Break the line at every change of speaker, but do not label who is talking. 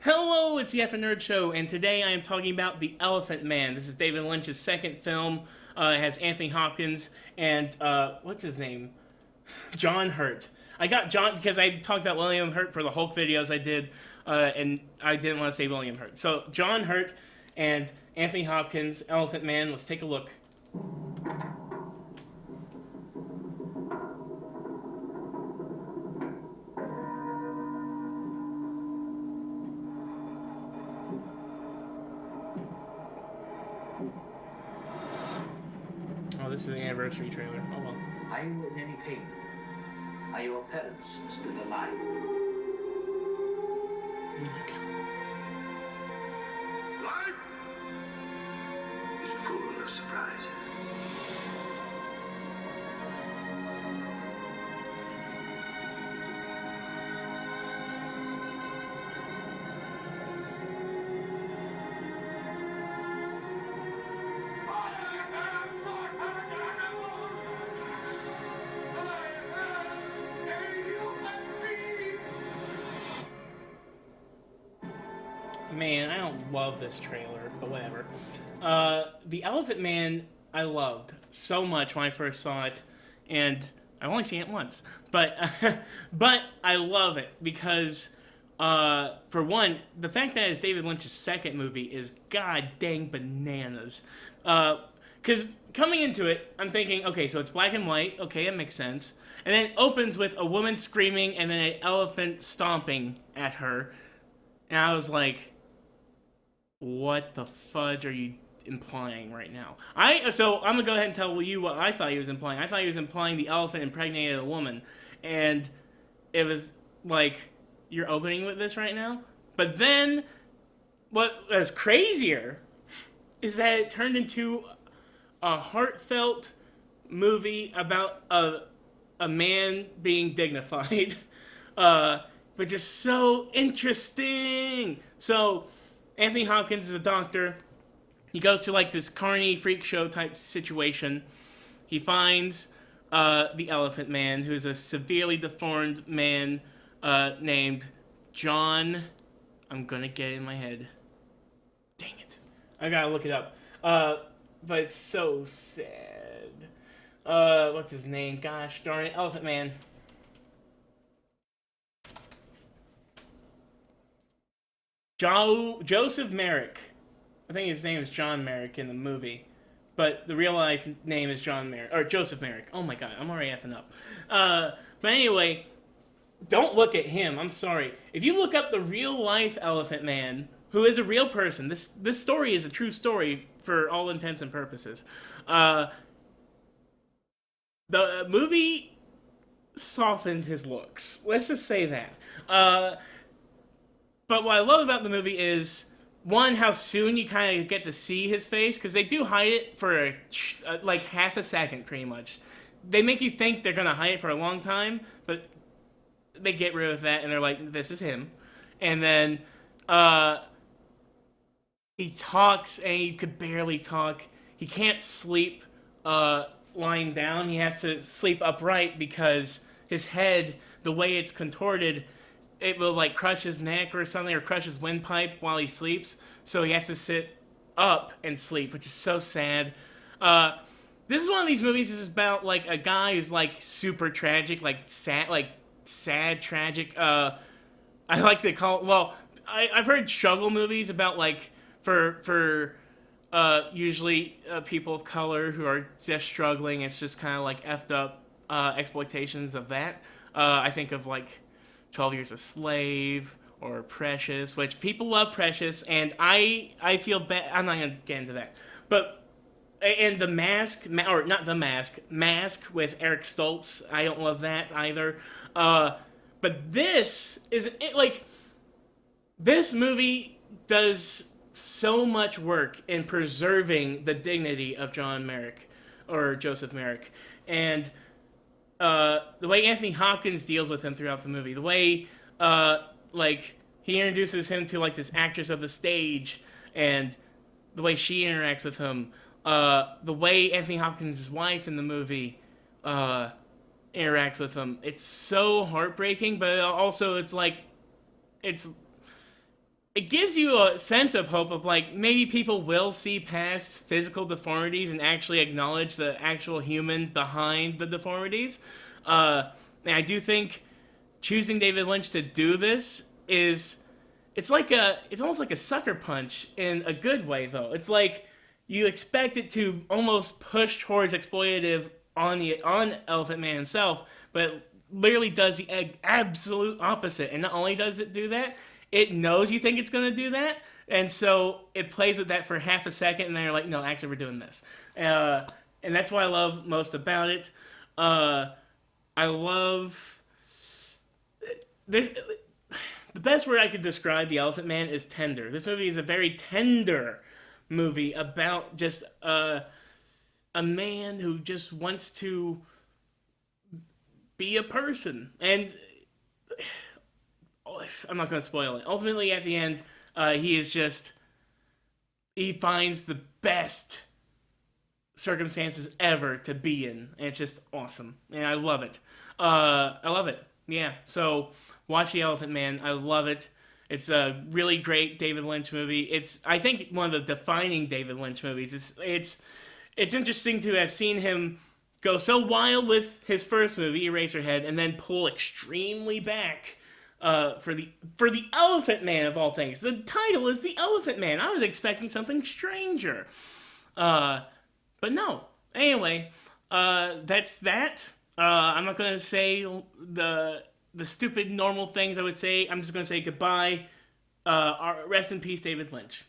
Hello, it's the F Nerd Show, and today I am talking about The Elephant Man. This is David Lynch's second film. It has Anthony Hopkins and, what's his name? John Hurt. I got John because I talked about William Hurt for the Hulk videos I did, and I didn't want to say William Hurt. So, John Hurt and Anthony Hopkins, Elephant Man. Let's take a look. Oh, this is an anniversary trailer. Hold on.
Are you in any pain? Are your parents still alive?
Oh my God.
Life is full of surprises.
Man, I don't love this trailer, but whatever. The Elephant Man, I loved so much when I first saw it, and I've only seen it once. But but I love it because, for one, the fact that it's David Lynch's second movie is god dang bananas. Because coming into it, I'm thinking, okay, so it's black and white. Okay, it makes sense. And then it opens with a woman screaming and then an elephant stomping at her. And I was like, what the fudge are you implying right now? So I'm gonna go ahead and tell you what I thought he was implying. I thought he was implying the elephant impregnated a woman, and it was like, you're opening with this right now. But then, what was crazier is that it turned into a heartfelt movie about a man being dignified, which is so interesting. So, Anthony Hopkins is a doctor. He goes to like this carny freak show type situation. He finds the Elephant Man, who's a severely deformed man named John. I'm gonna get it in my head. Dang it. I gotta look it up. But it's so sad. What's his name? Gosh darn it. Elephant Man. Joseph Merrick. I think his name is John Merrick in the movie, but the real life name is John Merrick or Joseph Merrick. Oh my God, I'm already effing up. But anyway, don't look at him. I'm sorry. If you look up the real life Elephant Man, who is a real person, this story is a true story for all intents and purposes. The movie softened his looks. Let's just say that. But what I love about the movie is, one, how soon you kind of get to see his face, because they do hide it for like half a second, pretty much. They make you think they're going to hide it for a long time, but they get rid of that, and they're like, this is him. And then he talks, and he could barely talk. He can't sleep lying down. He has to sleep upright because his head, the way it's contorted, it will like crush his neck or something, or crush his windpipe while he sleeps. So he has to sit up and sleep, which is so sad. This is one of these movies is about like a guy who's like super tragic, like sad tragic. I like to call it, well, I've heard struggle movies about like for usually people of color who are just struggling. It's just kind of like effed up exploitations of that. I think of like 12 Years a Slave or Precious, which people love Precious, and I feel bad. I'm not going to get into that. But, and The Mask, or not The Mask, Mask with Eric Stoltz, I don't love that either. But this is, like, this movie does so much work in preserving the dignity of John Merrick, or Joseph Merrick. And the way Anthony Hopkins deals with him throughout the movie, the way like he introduces him to like this actress of the stage, and the way she interacts with him, the way Anthony Hopkins' wife in the movie interacts with him, it's so heartbreaking. But also it's like it's it gives you a sense of hope of like maybe people will see past physical deformities and actually acknowledge the actual human behind the deformities. And I do think choosing David Lynch to do this is it's almost like a sucker punch in a good way though. It's like you expect it to almost push towards exploitative on Elephant Man himself, but it literally does the absolute opposite. And not only does it do that, it knows you think it's going to do that, and so it plays with that for half a second, and then you're like, no, actually, we're doing this. And that's what I love most about it. I love there's the best word I could describe the Elephant Man is tender. This movie is a very tender movie about just a man who just wants to be a person. And I'm not going to spoil it. Ultimately, at the end, he finds the best circumstances ever to be in, and it's just awesome, and I love it. I love it. Yeah. So watch The Elephant Man. I love it. It's a really great David Lynch movie. It's I think one of the defining David Lynch movies. It's interesting to have seen him go so wild with his first movie, Eraserhead, and then pull extremely back for the Elephant Man of all things. The title is The Elephant Man. I was expecting something stranger, but no. Anyway, that's that. I'm not gonna say the stupid normal things I would say. I'm just gonna say goodbye. Rest in peace, David Lynch.